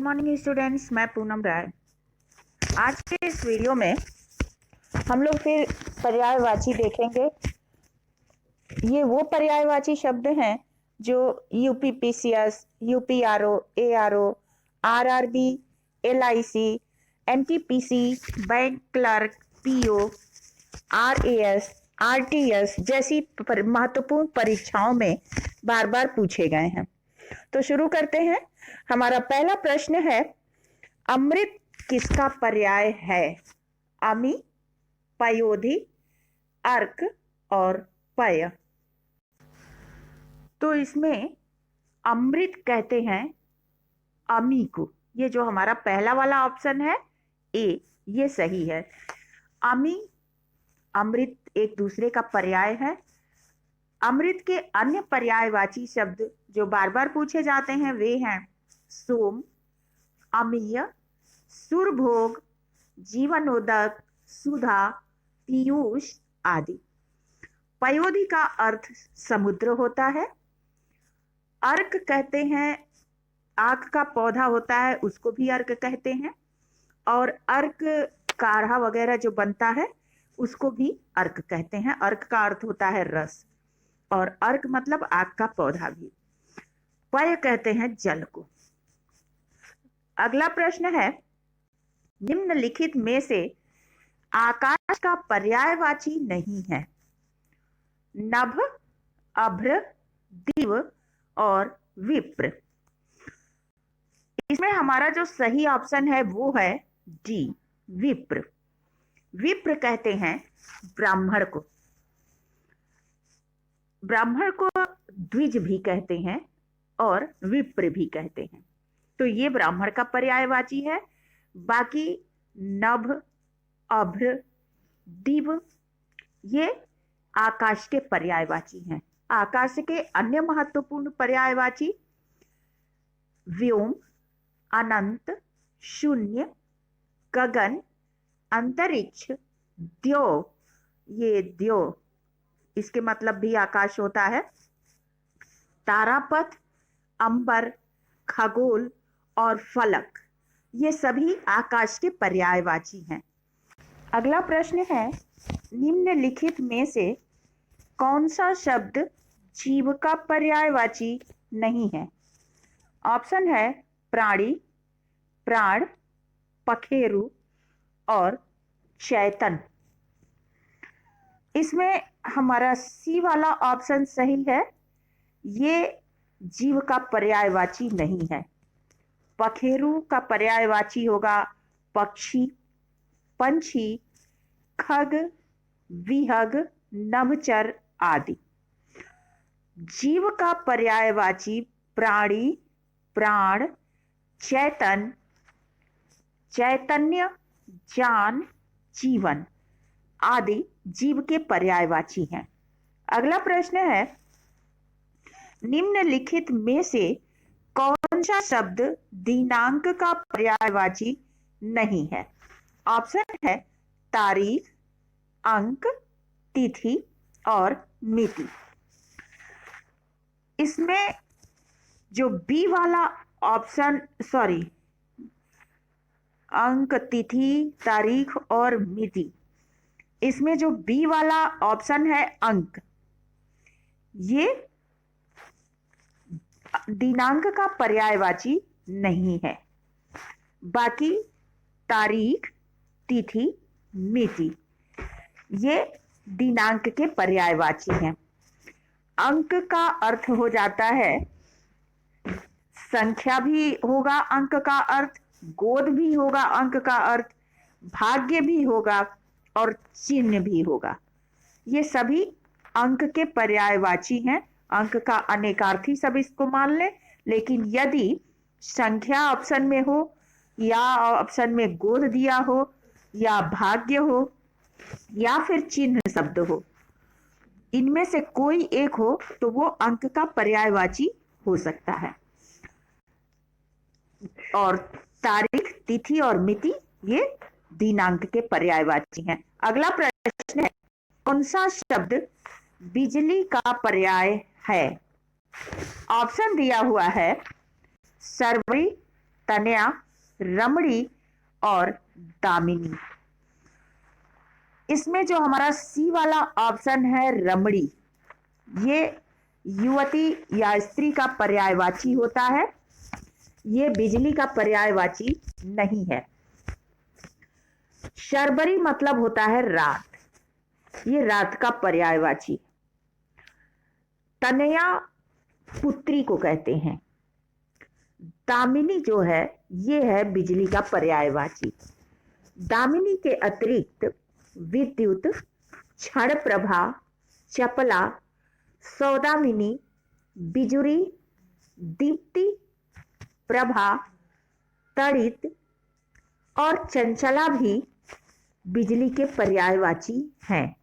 Morning students, मैं पूनम राय। आज के इस वीडियो में हम लोग फिर पर्यायवाची देखेंगे। ये वो पर्यायवाची शब्द हैं जो UPPCS, UPRO, ARO, RRB, LIC, NTPC, bank clerk, PO, RAS, RTS जैसी महत्वपूर्ण परीक्षाओं में बार बार पूछे गए हैं। तो शुरू करते हैं। हमारा पहला प्रश्न है, अमृत किसका पर्याय है? अमी, पयोधि, अर्क और पय। तो इसमें अमृत कहते हैं अमी को। ये जो हमारा पहला वाला ऑप्शन है ए, ये सही है। अमी, अमृत एक दूसरे का पर्याय है। अमृत के अन्य पर्यायवाची शब्द जो बार बार पूछे जाते हैं वे हैं सोम, अमीय, सुरभोग, जीवनोदक, सुधा, पीयूष आदि। पयोधि का अर्थ समुद्र होता है। अर्क कहते हैं, आक का पौधा होता है उसको भी अर्क कहते हैं, और अर्क काढ़ा वगैरह जो बनता है उसको भी अर्क कहते हैं। अर्क का अर्थ होता है रस, और अर्क मतलब आग का पौधा भी। पय कहते हैं जल को। अगला प्रश्न है, निम्नलिखित में से आकाश का पर्यायवाची नहीं है? नभ, अभ्र, दिव और विप्र। इसमें हमारा जो सही ऑप्शन है वो है डी, विप्र। विप्र कहते हैं ब्राह्मण को। ब्राह्मण को द्विज भी कहते हैं और विप्र भी कहते हैं। तो ये ब्राह्मण का पर्यायवाची है। बाकी नभ, अभ्र, दिव ये आकाश के पर्यायवाची हैं। आकाश के अन्य महत्वपूर्ण पर्यायवाची व्योम, अनंत, शून्य, गगन, अंतरिक्ष, द्यो। ये द्यो इसके मतलब भी आकाश होता है। तारापथ, अंबर, खगोल और फलक ये सभी आकाश के पर्यायवाची हैं। अगला प्रश्न है, निम्नलिखित में से कौन सा शब्द जीव का पर्यायवाची नहीं है? ऑप्शन है प्राणी, प्राण, पखेरु और चैतन। इसमें हमारा सी वाला ऑप्शन सही है। ये जीव का पर्यायवाची नहीं है। पखेरु का पर्यायवाची होगा पक्षी, पंछी, खग, विहग, नभचर आदि। जीव का पर्यायवाची प्राणी, प्राण, चैतन, चैतन्य, ज्ञान, जीवन आदि जीव के पर्यायवाची हैं। अगला प्रश्न है, निम्नलिखित में से कौन सा शब्द दिनांक का पर्यायवाची नहीं है? ऑप्शन है तारीख, अंक, तिथि और मिति। इसमें जो बी वाला ऑप्शन, सॉरी, अंक, तिथि, तारीख और मिति, इसमें जो बी वाला ऑप्शन है अंक, ये दिनांक का पर्यायवाची नहीं है। बाकी तारीख, तिथि, मिति ये दिनांक के पर्यायवाची हैं। अंक का अर्थ हो जाता है, संख्या भी होगा अंक का अर्थ, गोद भी होगा अंक का अर्थ, भाग्य भी होगा और चिन्ह भी होगा। ये सभी अंक के पर्यायवाची हैं। अंक का अनेकार्थी सब इसको मान ले, लेकिन यदि संख्या ऑप्शन में हो या ऑप्शन में गोद दिया हो या भाग्य हो या फिर चिन्ह शब्द हो, इनमें से कोई एक हो तो वो अंक का पर्यायवाची हो सकता है। और तारीख, तिथि और मिति ये दिनांक के पर्यायवाची हैं। अगला प्रश्न है, कौन सा शब्द बिजली का पर्याय है? ऑप्शन दिया हुआ है सर्वरी, तनया, रमणी और दामिनी। इसमें जो हमारा सी वाला ऑप्शन है रमणी, ये युवती या स्त्री का पर्यायवाची होता है, ये बिजली का पर्यायवाची नहीं है। शर्बरी मतलब होता है रात, ये रात का पर्यायवाची। तनया पुत्री को कहते हैं। दामिनी जो है ये है बिजली का पर्यायवाची। दामिनी के अतिरिक्त विद्युत, क्षण प्रभा, चपला, सौदामिनी, बिजुरी, दीप्ति, प्रभा, तड़ित और चंचला भी बिजली के पर्यायवाची हैं।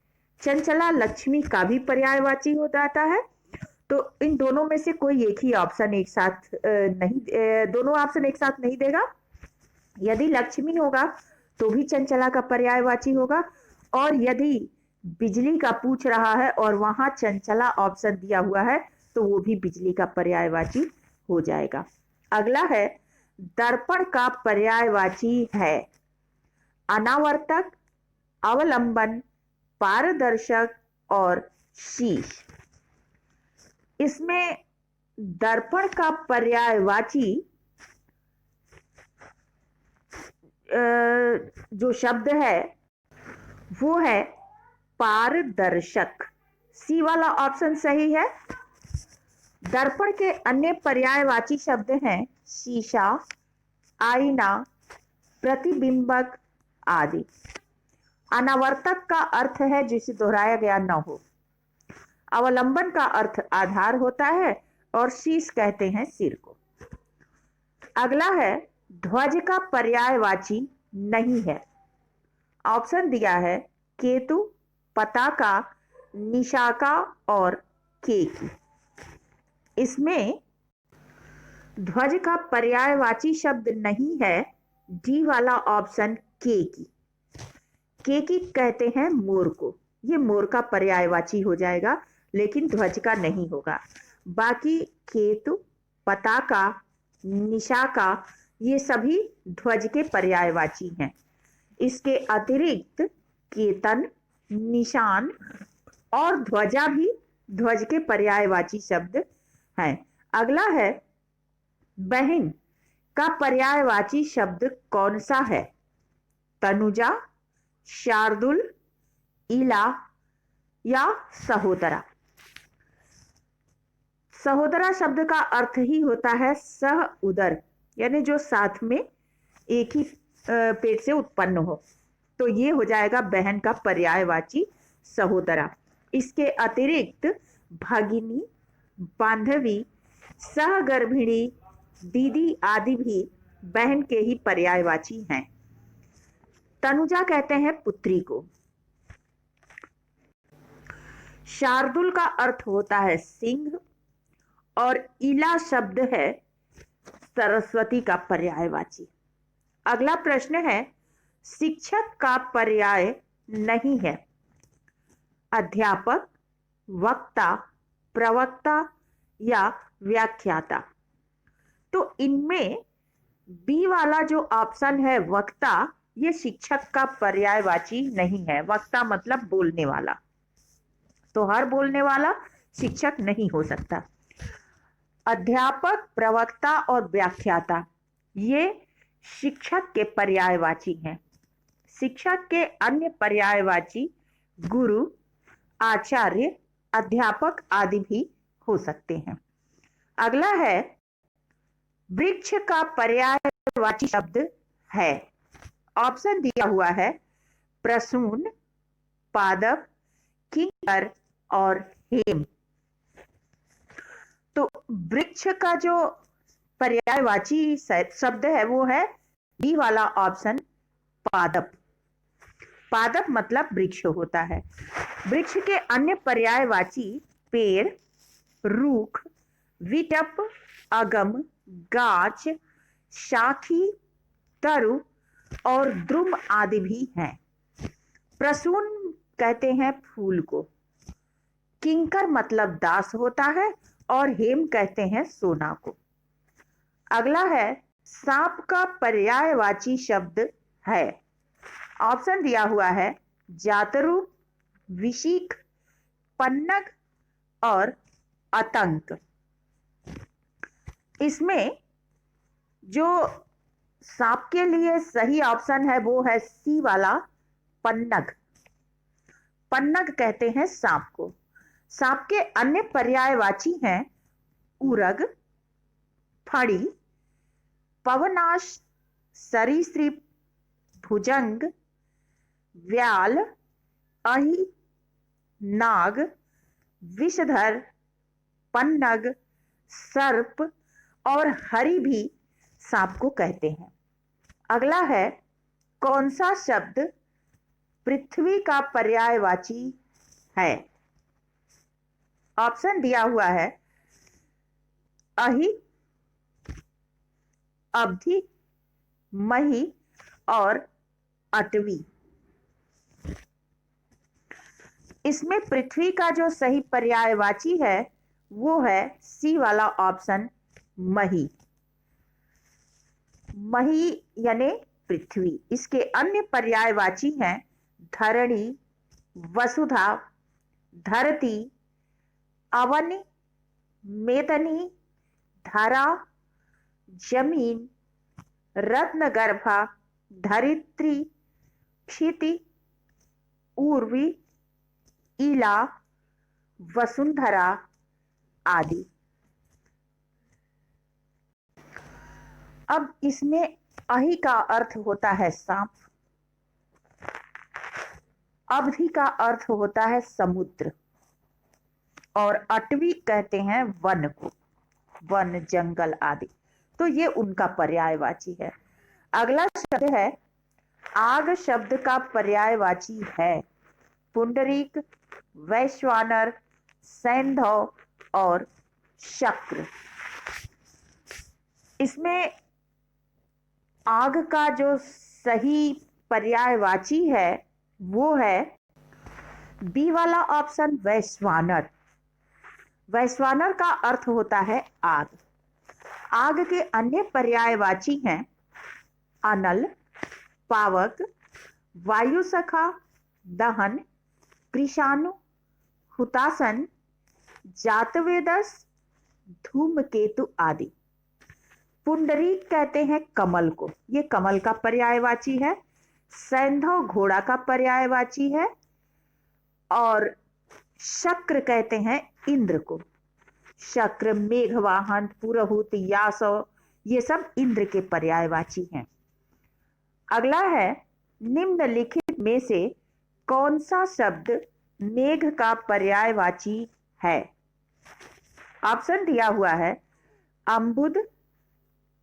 चंचला लक्ष्मी का भी पर्यायवाची हो जाता है। तो इन दोनों में से कोई एक ही ऑप्शन एक साथ नहीं, दोनों ऑप्शन एक साथ नहीं देगा। यदि लक्ष्मी होगा तो भी चंचला का पर्यायवाची होगा, और यदि बिजली का पूछ रहा है और वहां चंचला ऑप्शन दिया हुआ है तो वो भी बिजली का पर्यायवाची हो जाएगा। अगला है दर्पण का पर्यायवाची है अनावर्तक, अवलंबन, पारदर्शक और शीश। इसमें दर्पण का पर्यायवाची जो शब्द है वो है पारदर्शक। सी वाला ऑप्शन सही है। दर्पण के अन्य पर्यायवाची शब्द हैं शीशा, आईना, प्रतिबिंबक आदि। अनावर्तक का अर्थ है जिसे दोहराया गया न हो। अवलंबन का अर्थ आधार होता है और शीश कहते हैं सिर को। अगला है ध्वज का पर्यायवाची नहीं है। ऑप्शन दिया है केतु, पताका, निशाका और केकी। इसमें ध्वज का पर्यायवाची शब्द नहीं है डी वाला ऑप्शन केकी। केकी कहते हैं मोर को, ये मोर का पर्यायवाची हो जाएगा लेकिन ध्वज का नहीं होगा। बाकी केतु, पताका, निशाका ये सभी ध्वज के पर्यायवाची हैं। इसके अतिरिक्त केतन, निशान और ध्वजा भी ध्वज के पर्यायवाची शब्द हैं। अगला है बहन का पर्यायवाची शब्द कौन सा है? तनुजा, शार्दुल, इला या सहोदरा। सहोदरा शब्द का अर्थ ही होता है सह उदर, यानी जो साथ में एक ही पेट से उत्पन्न हो, तो ये हो जाएगा बहन का पर्यायवाची सहोदरा। इसके अतिरिक्त भगिनी, बांधवी, सहगर्भिणी, दीदी आदि भी बहन के ही पर्यायवाची हैं। तनुजा कहते हैं पुत्री को। शार्दुल का अर्थ होता है सिंह और इला शब्द है सरस्वती का पर्यायवाची। अगला प्रश्न है शिक्षक का पर्याय नहीं है। अध्यापक, वक्ता, प्रवक्ता या व्याख्याता। तो इनमें बी वाला जो ऑप्शन है वक्ता, ये शिक्षक का पर्यायवाची नहीं है। वक्ता मतलब बोलने वाला, तो हर बोलने वाला शिक्षक नहीं हो सकता। अध्यापक, प्रवक्ता और व्याख्याता ये शिक्षक के पर्यायवाची हैं। शिक्षक के अन्य पर्यायवाची गुरु, आचार्य, अध्यापक आदि भी हो सकते हैं। अगला है वृक्ष का पर्यायवाची शब्द है। ऑप्शन दिया हुआ है प्रसून, पादप, किंकर और हेम। तो वृक्ष का जो पर्यायवाची शब्द है वो है डी वाला ऑप्शन पादप। पादप मतलब वृक्ष होता है। वृक्ष के अन्य पर्यायवाची पेड़, रूख, विटप, अगम, गाछ, शाखी, तरु और द्रुम आदि भी हैं। प्रसून कहते हैं फूल को। किंकर मतलब दास होता है और हेम कहते हैं सोना को। अगला है सांप का पर्यायवाची शब्द है? ऑप्शन दिया हुआ है जातरूप, विशिख, पन्नग और आतंक। इसमें जो सांप के लिए सही ऑप्शन है वो है सी वाला, पन्नग। पन्नग कहते हैं सांप को। सांप के अन्य पर्यायवाची हैं उरग, फड़ी, पवनाश, सरीसृप, भुजंग, व्याल, अहि, नाग, विषधर, पन्नग, सर्प और हरि भी सांप को कहते हैं। अगला है, कौन सा शब्द पृथ्वी का पर्यायवाची है? ऑप्शन दिया हुआ है अहि, अवधि, मही और अटवी। इसमें पृथ्वी का जो सही पर्यायवाची है वो है सी वाला ऑप्शन, मही। मही यानी पृथ्वी। इसके अन्य पर्यायवाची हैं धरणी, वसुधा, धरती, अवनी, मेदनी, धरा, जमीन, रत्नगर्भा, धरित्री, क्षिति, उर्वी, इला, वसुंधरा आदि। अब इसमें अहि का अर्थ होता है सांप, अवधि का अर्थ होता है समुद्र और अटवी कहते हैं वन को, वन, जंगल आदि। तो ये उनका पर्यायवाची है। अगला शब्द है, आग शब्द का पर्यायवाची है पुंडरीक, वैश्वानर, सैंधव और शक्र। इसमें आग का जो सही पर्यायवाची है वो है बी वाला ऑप्शन, वैश्वानर। वैश्वानर का अर्थ होता है आग। आग के अन्य पर्यायवाची हैं अनल, पावक, वायुसखा, दहन, कृषाणु, हुतासन, जातवेदस, धूमकेतु आदि। पुंडरीक कहते हैं कमल को, ये कमल का पर्यायवाची है। सैंधव घोड़ा का पर्यायवाची है और शक्र कहते हैं इंद्र को। शक्र, मेघवाहन, पुरहुत, यासव, ये सब इंद्र के पर्यायवाची हैं। अगला है, निम्नलिखित में से कौन सा शब्द मेघ का पर्यायवाची है? ऑप्शन दिया हुआ है अम्बुद,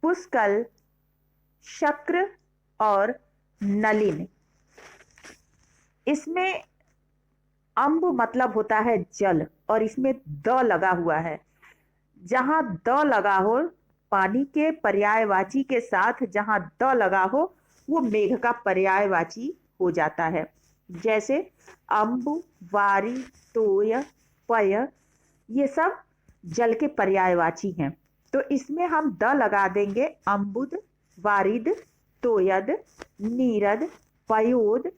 पुष्कल, शक्र और नलिन। इसमें अम्ब मतलब होता है जल और इसमें द लगा हुआ है। जहां द लगा हो, पानी के पर्यायवाची के साथ जहां द लगा हो वो मेघ का पर्यायवाची हो जाता है। जैसे अम्बु, वारी, तोय, पय, ये सब जल के पर्यायवाची हैं। तो इसमें हम द लगा देंगे अम्बुद, वारिद, तोयद, नीरद, पयोद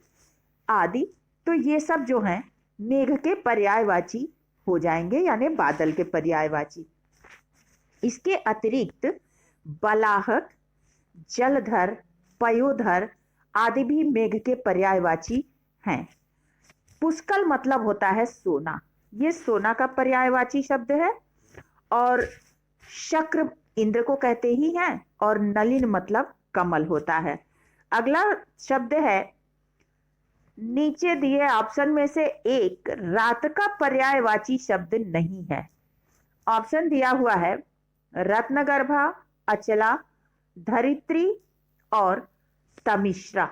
आदि। तो ये सब जो हैं मेघ के पर्यायवाची हो जाएंगे, यानी बादल के पर्यायवाची। इसके अतिरिक्त बलाहक, जलधर, पयोधर आदि भी मेघ के पर्यायवाची हैं। पुष्कल मतलब होता है सोना, ये सोना का पर्यायवाची शब्द है। और शक्र इंद्र को कहते ही हैं और नलिन मतलब कमल होता है। अगला शब्द है, नीचे दिए ऑप्शन में से एक रात का पर्यायवाची शब्द नहीं है। ऑप्शन दिया हुआ है रत्नगर्भा, अचला, धरित्री और तमिश्रा।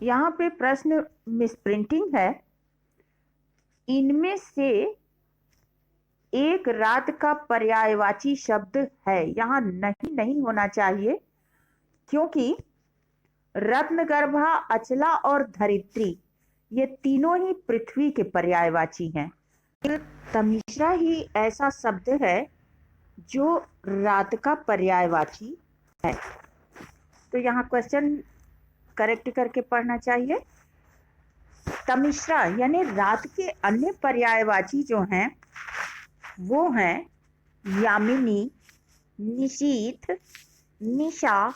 यहां पे प्रश्न मिसप्रिंटिंग है। इनमें से एक रात का पर्यायवाची शब्द है, यहां नहीं होना चाहिए, क्योंकि रत्नगर्भा, अचला और धरित्री ये तीनों ही पृथ्वी के पर्यायवाची हैं। तमिश्रा ही ऐसा शब्द है जो रात का पर्यायवाची है। तो यहाँ क्वेश्चन करेक्ट करके पढ़ना चाहिए। तमिश्रा यानी रात के अन्य पर्यायवाची जो हैं वो हैं यामिनी, निशीथ, निशा,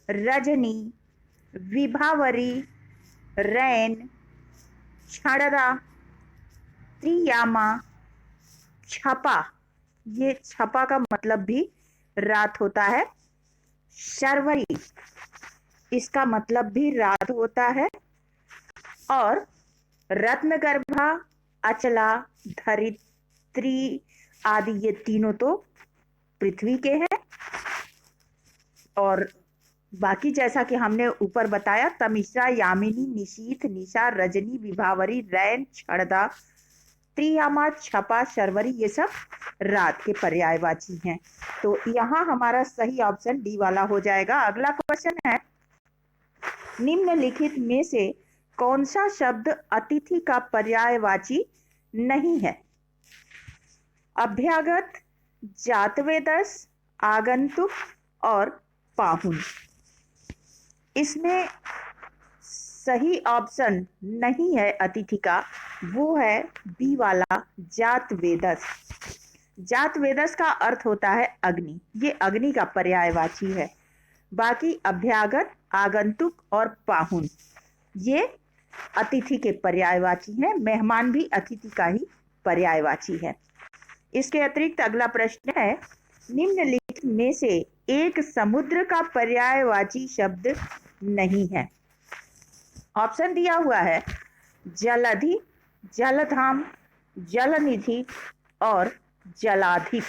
रजनी, विभावरी, रैन, क्षणरा, त्रियामा, छपा, ये छपा का मतलब भी रात होता है। शर्वरी, इसका मतलब भी रात होता है। और रत्नगर्भा, अचला, धरित्री आदि ये तीनों तो पृथ्वी के हैं। और बाकी जैसा कि हमने ऊपर बताया, तमिश्रा, यामिनी, निशीथ, निशा, रजनी, विभावरी, रैन, क्षणदा, त्रियामा, छपा, शर्वरी ये सब रात के पर्यायवाची हैं। तो यहाँ हमारा सही ऑप्शन डी वाला हो जाएगा। अगला क्वेश्चन है, निम्नलिखित में से कौन सा शब्द अतिथि का पर्यायवाची नहीं है? अभ्यागत, जातवेदस, आगंतुक और पाहुन। इसमें सही ऑप्शन नहीं है अतिथि का, वो है बी वाला जातवेदस। जातवेदस का अर्थ होता है अग्नि, ये अग्नि का पर्यायवाची है। बाकी अभ्यागत, आगंतुक और पाहुन ये अतिथि के पर्यायवाची हैं। मेहमान भी अतिथि का ही पर्यायवाची है। इसके अतिरिक्त अगला प्रश्न है, निम्नलिखित में से एक समुद्र का पर्यायवाची शब्द नहीं है। ऑप्शन दिया हुआ है जलधि, जलधाम, जलनिधि और जलाधिप।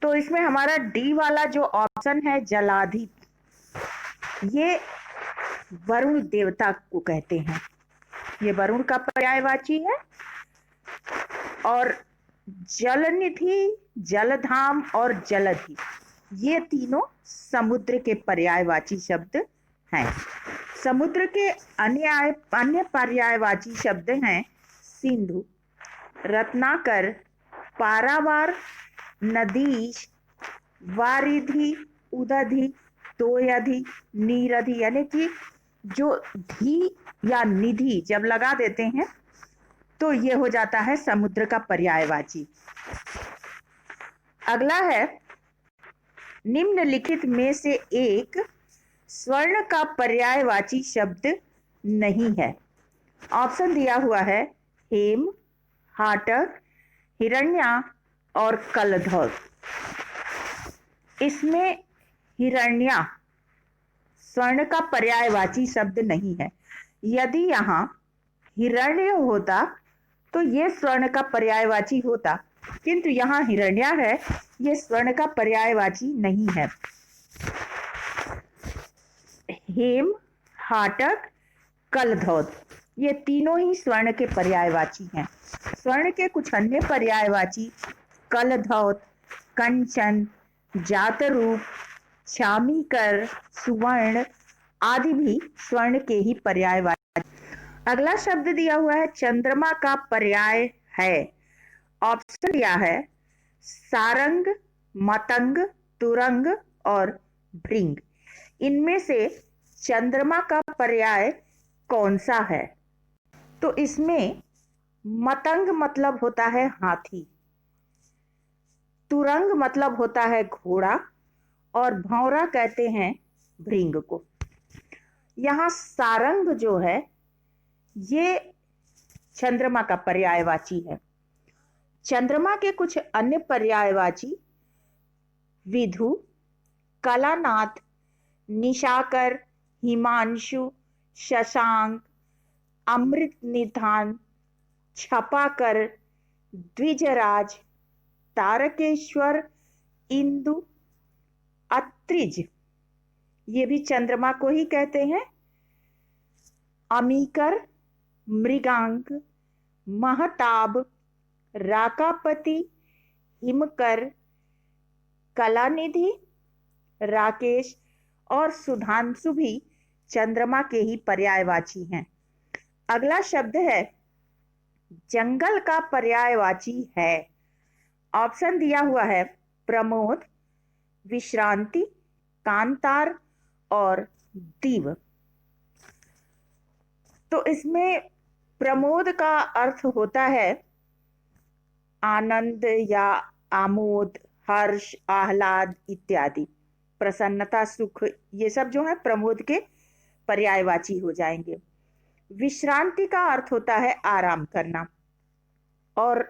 तो इसमें हमारा डी वाला जो ऑप्शन है जलाधिप, ये वरुण देवता को कहते हैं, ये वरुण का पर्यायवाची है। और जलनिधि, जलधाम और जलधि ये तीनों समुद्र के पर्यायवाची शब्द हैं। समुद्र के अन्य पर्यायवाची शब्द हैं सिंधु, रत्नाकर, पारावार, नदीश, वारिधि, उदधि, तोयधि, नीरधि, यानी कि जो धी या निधि जब लगा देते हैं तो ये हो जाता है समुद्र का पर्यायवाची। अगला है, निम्नलिखित में से एक स्वर्ण का पर्यायवाची शब्द नहीं है। ऑप्शन दिया हुआ है हेम, हाटक, हिरण्या और कलधौत। इसमें हिरण्या स्वर्ण का पर्यायवाची शब्द नहीं है। यदि यहाँ हिरण्य होता तो ये स्वर्ण का पर्यायवाची होता, किंतु यहाँ हिरण्या है, ये स्वर्ण का पर्यायवाची नहीं है। हेम, हाटक, कलधौत ये तीनों ही स्वर्ण के पर्यायवाची हैं। स्वर्ण के कुछ अन्य पर्यायवाची कलधौत, कंचन, जातरूप, चामीकर, सुवर्ण आदि भी स्वर्ण के ही पर्यायवाची। अगला शब्द दिया हुआ है चंद्रमा का पर्याय है। ऑप्शन दिया है सारंग, मतंग, तुरंग और भृंग। इनमें से चंद्रमा का पर्याय कौन सा है? तो इसमें मतंग मतलब होता है हाथी, तुरंग मतलब होता है घोड़ा और भौरा कहते हैं भृंग को। यहाँ सारंग जो है ये चंद्रमा का पर्यायवाची है। चंद्रमा के कुछ अन्य पर्यायवाची विधु, कलानाथ, निशाकर, हिमांशु, शशांक, अमृत निधान, छपाकर, द्विजराज, तारकेश्वर, इंदु, अत्रिज ये भी चंद्रमा को ही कहते हैं। अमीकर, मृगांक, महताब, राकापति, हिमकर, कलानिधि, राकेश और सुधांशु भी चंद्रमा के ही पर्यायवाची हैं। अगला शब्द है जंगल का पर्यायवाची है। ऑप्शन दिया हुआ है प्रमोद, विश्रांति, कांतार और दीव। तो इसमें प्रमोद का अर्थ होता है आनंद या आमोद, हर्ष, आह्लाद इत्यादि। प्रसन्नता, सुख, ये सब जो है प्रमोद के पर्यायवाची हो जाएंगे। विश्रांति का अर्थ होता है आराम करना। और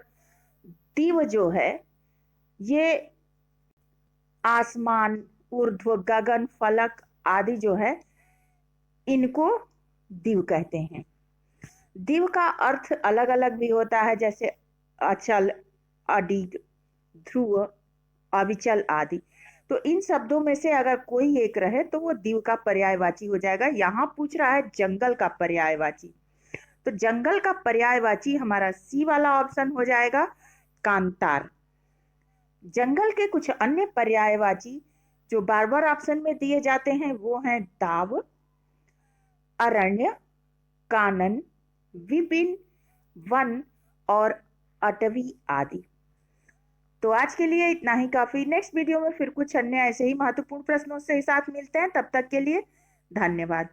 दीव जो है ये आसमान, ऊर्ध्व, गगन, फलक आदि जो है इनको दीव कहते हैं। दीव का अर्थ अलग अलग भी होता है, जैसे अचल, अडिग, ध्रुव, अविचल आदि। तो इन शब्दों में से अगर कोई एक रहे तो वो दीव का पर्यायवाची हो जाएगा। यहाँ पूछ रहा है जंगल का पर्यायवाची, तो जंगल का पर्यायवाची हमारा सी वाला ऑप्शन हो जाएगा, कांतार। जंगल के कुछ अन्य पर्यायवाची जो बार बार ऑप्शन में दिए जाते हैं वो हैं दाव, अरण्य, कानन, विपिन, वन और अटवी आदि। तो आज के लिए इतना ही काफी। नेक्स्ट वीडियो में फिर कुछ अन्य ऐसे ही महत्वपूर्ण प्रश्नों से साथ मिलते हैं। तब तक के लिए धन्यवाद।